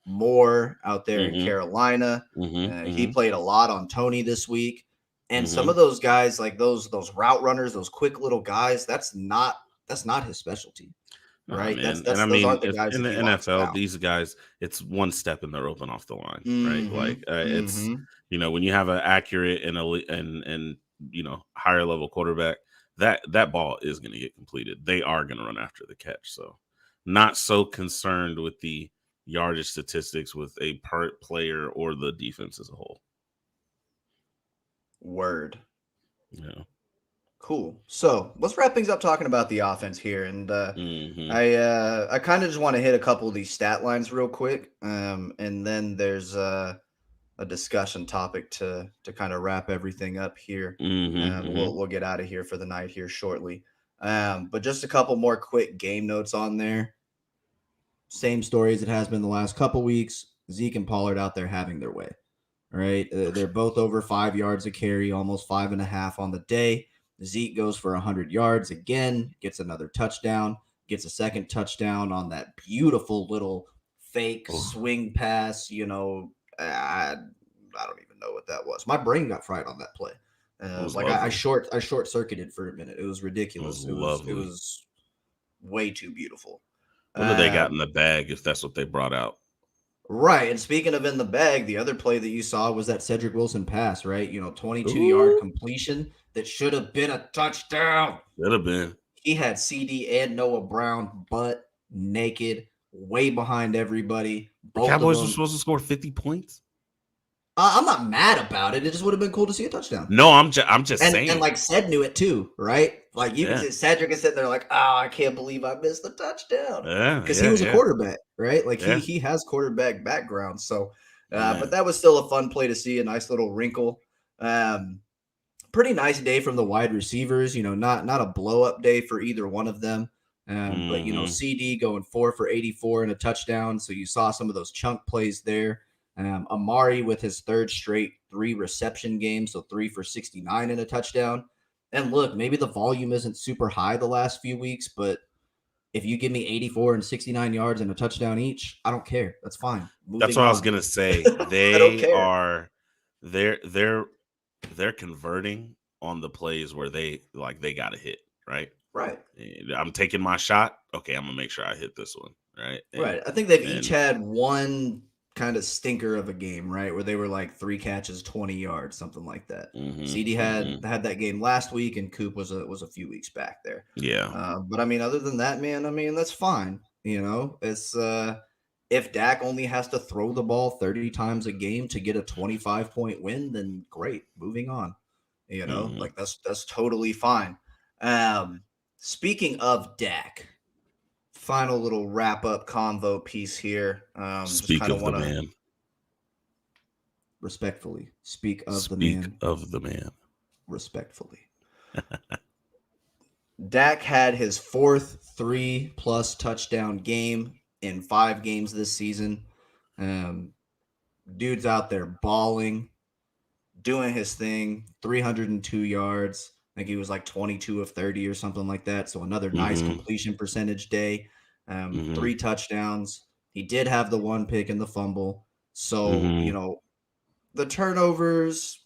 Moore out there in Carolina. He played a lot on Tony this week. And some of those guys, like those route runners, those quick little guys, that's not his specialty, right? Those aren't the guys in the NFL. These guys, it's one step and they're open off the line, right? Like it's when you have an accurate and higher level quarterback, that ball is going to get completed. They are going to run after the catch. So, not so concerned with the yardage statistics with a part player or the defense as a whole. Word. Yeah. Cool. So let's wrap things up talking about the offense here. And I kind of just want to hit a couple of these stat lines real quick. And then there's a discussion topic to kind of wrap everything up here. We'll get out of here for the night here shortly. But just a couple more quick game notes on there. Same story as it has been the last couple weeks. Zeke and Pollard out there having their way. All right. They're both over 5 yards a carry, almost 5.5 on the day. Zeke goes for 100 yards again, gets another touchdown, gets a second touchdown on that beautiful little fake swing pass. I don't even know what that was. My brain got fried on that play. I short circuited for a minute. It was ridiculous. It was way too beautiful. What have they got in the bag if that's what they brought out? Right. And speaking of in the bag, the other play that you saw was that Cedric Wilson pass, right? 22-yard completion that should have been a touchdown. Should have been. He had CD and Noah Brown butt naked, way behind everybody. Cowboys were supposed to score 50 points. I'm not mad about it. It just would have been cool to see a touchdown. No, I'm just saying. And like Ced knew it too, right? Like you can see Cedric is sitting there like, I can't believe I missed the touchdown. Because he was a quarterback, right? Like he has quarterback background. So, but that was still a fun play to see, a nice little wrinkle. Pretty nice day from the wide receivers. Not a blow up day for either one of them. But CD going 4 for 84 and a touchdown. So you saw some of those chunk plays there. Amari with his third straight 3 reception game, so 3 for 69 and a touchdown. And look, maybe the volume isn't super high the last few weeks, but if you give me 84 and 69 yards and a touchdown each, I don't care. That's fine. That's what I was gonna say. They're converting on the plays where they got to hit, right? Right. I'm taking my shot. Okay, I'm gonna make sure I hit this one, right? Right. I think they've each had one kind of stinker of a game, right? Where they were like 3 catches, 20 yards, something like that. CD had that game last week, and Coop was a few weeks back there. Yeah. But I mean, other than that, man, that's fine. It's if Dak only has to throw the ball 30 times a game to get a 25-point win, then great. Moving on. Like that's totally fine. Speaking of Dak. Final little wrap-up convo piece here. Speak of the man. Respectfully. Speak of the man. Respectfully. Dak had his 4th 3+ touchdown game in 5 games this season. Dude's out there balling, doing his thing, 302 yards. I think he was like 22 of 30 or something like that. So another nice completion percentage day. 3 touchdowns. He did have the 1 pick and the fumble. So, the turnovers,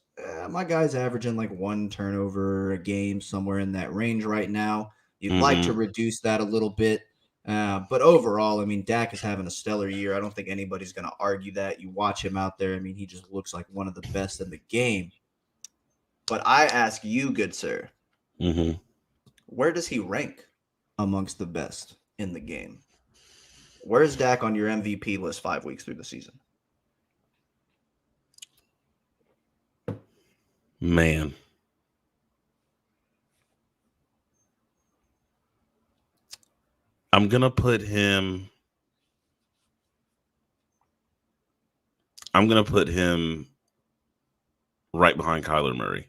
my guy's averaging like 1 turnover a game, somewhere in that range right now. You'd like to reduce that a little bit. But overall, I mean, Dak is having a stellar year. I don't think anybody's going to argue that. You watch him out there. I mean, he just looks like one of the best in the game. But I ask you, good sir, where does he rank amongst the best in the game? Where's Dak on your MVP list 5 weeks through the season? Man. I'm going to put him right behind Kyler Murray.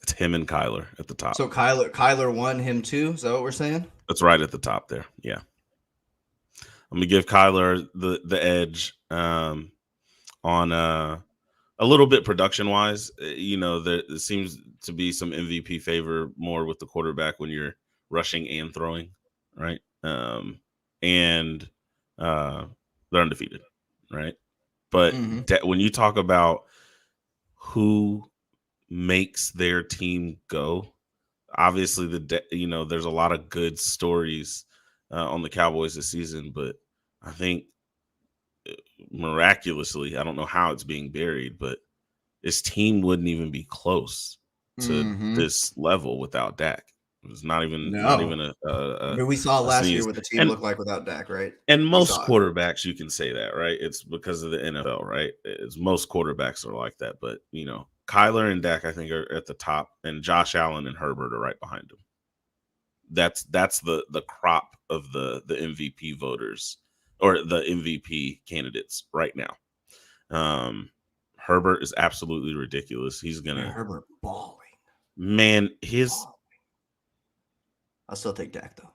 It's him and Kyler at the top. So Kyler won, him too? Is that what we're saying? That's right at the top there. Yeah. I'm going to give Kyler the edge on a little bit production-wise. There seems to be some MVP favor more with the quarterback when you're rushing and throwing, right? And they're undefeated, right? But when you talk about who makes their team go, obviously there's a lot of good stories on the Cowboys this season, but I think miraculously, I don't know how it's being buried, but this team wouldn't even be close to this level without Dak. It was not even I mean, we saw last year what the team looked like without Dak, right? And most quarterbacks, you can say that, right? It's because of the NFL, right? It's most quarterbacks are like that, but Kyler and Dak, I think, are at the top, and Josh Allen and Herbert are right behind them. That's the crop of the MVP voters or the MVP candidates right now. Herbert is absolutely ridiculous. He's gonna Herbert balling. Man, I'll still take Dak though.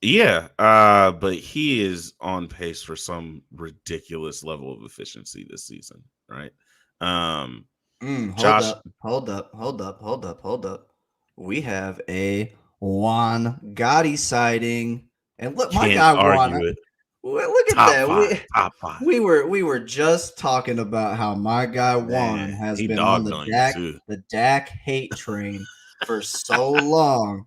Yeah, but he is on pace for some ridiculous level of efficiency this season, right? Josh, hold up. We have a Juan Gotti sighting, and look, my guy Juan. Look at that. Top five. We were just talking about how my guy Juan has been on the Dak hate train for so long.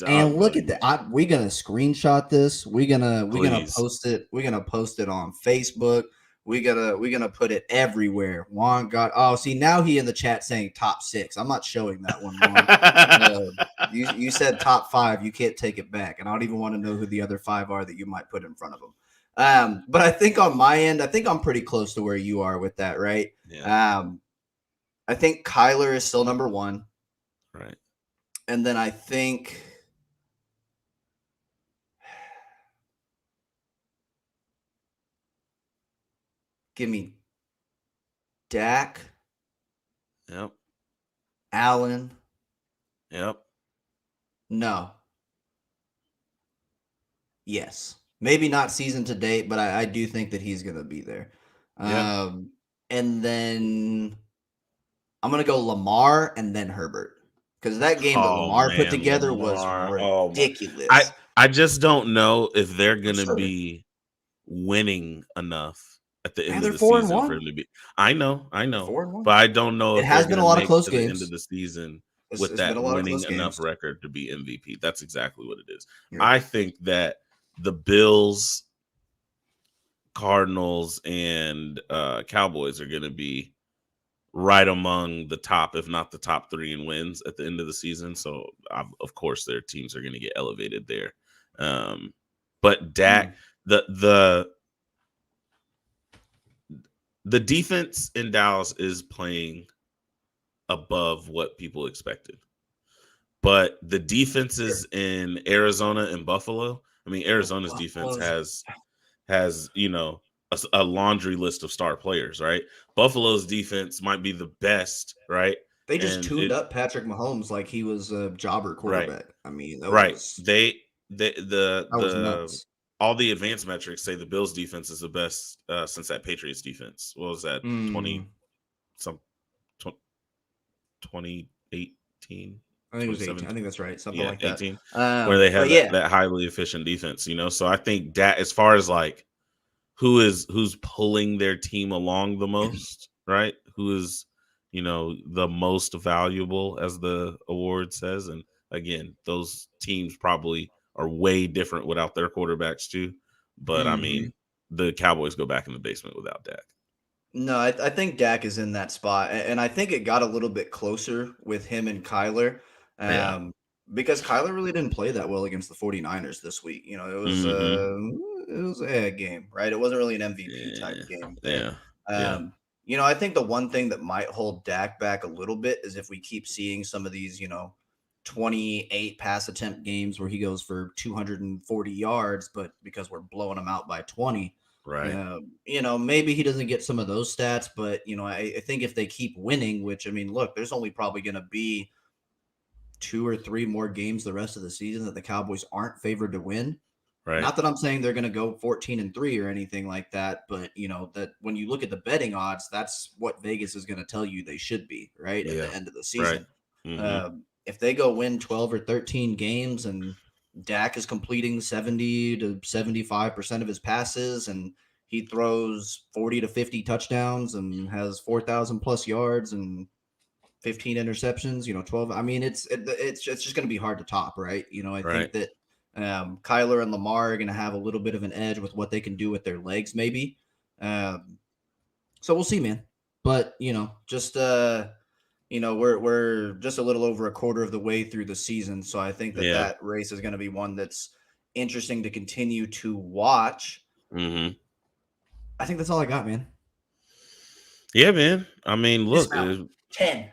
And look at that. We're gonna screenshot this. We're gonna post it. We're gonna post it on Facebook. We're gonna put it everywhere. Juan got. Oh, see, now he in the chat saying top 6. I'm not showing that one. You said top 5. You can't take it back, and I don't even want to know who the other 5 are that you might put in front of them. But I think on my end, I think I'm pretty close to where you are with that, right? Yeah. I think Kyler is still number 1, right? And then I think. Give me Dak. Yep. Allen. Yep. No. Yes. Maybe not season to date, but I do think that he's going to be there. Yep. And then I'm going to go Lamar and then Herbert. Because that game that Lamar put together was ridiculous. I just don't know if they're going to be winning enough at the end of the season for him to be. I know, but I don't know. It has been a lot of close games at the end of the season with that winning enough record to be MVP. That's exactly what it is. Yeah. I think that the Bills, Cardinals, and Cowboys are going to be right among the top, if not the top 3 in wins at the end of the season. So, of course, their teams are going to get elevated there. But Dak, the defense in Dallas is playing above what people expected. But the defenses in Arizona and Buffalo, I mean, Arizona's defense has a laundry list of star players, right? Buffalo's defense might be the best, right? They just tuned up Patrick Mahomes like he was a jobber quarterback. Right. I mean, that was nuts. All the advanced metrics say the Bills defense is the best since that Patriots defense. What was that? 2018. I think it was 18. I think that's right. Something like 18, that. Where they had that highly efficient defense, So I think that as far as like who's pulling their team along the most, right? Who is, the most valuable, as the award says. And again, those teams probably are way different without their quarterbacks too. But I mean, the Cowboys go back in the basement without Dak. No, I think Dak is in that spot. And I think it got a little bit closer with him and Kyler. Because Kyler really didn't play that well against the 49ers this week. It was a game, right? It wasn't really an MVP type game. I think the one thing that might hold Dak back a little bit is if we keep seeing some of these, 28 pass attempt games where he goes for 240 yards, but because we're blowing him out by 20, Right. maybe he doesn't get some of those stats. But, I think if they keep winning, which, I mean, look, there's only probably going to be 2 or 3 more games the rest of the season that the Cowboys aren't favored to win. Right. Not that I'm saying they're going to go 14-3 or anything like that, but that when you look at the betting odds, that's what Vegas is going to tell you they should be, right? At the end of the season. Right. Mm-hmm. If they go win 12 or 13 games and Dak is completing 70 to 75% of his passes and he throws 40 to 50 touchdowns and has 4,000 plus yards and 15 interceptions, 12. I mean, it's just going to be hard to top, right? I think that Kyler and Lamar are going to have a little bit of an edge with what they can do with their legs, maybe. So we'll see, man. But we're just a little over a quarter of the way through the season, so I think that race is going to be one that's interesting to continue to watch. Mm-hmm. I think that's all I got, man. Yeah, man. I mean, look, 10.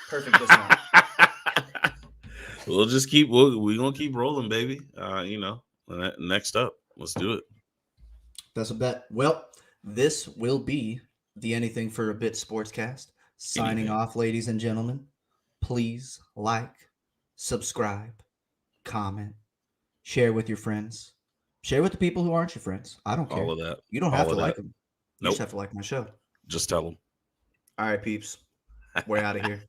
Perfect dismount. We'll just keep. We're gonna keep rolling, baby. Next up, let's do it. That's a bet. Well, this will be the Anything for a Bit Sportscast. Signing off, ladies and gentlemen. Please like, subscribe, comment, share with your friends, share with the people who aren't your friends. I don't care. All of that. You don't have to like them. You Nope. just have to like my show. Just tell them. All right, peeps. We're out of here.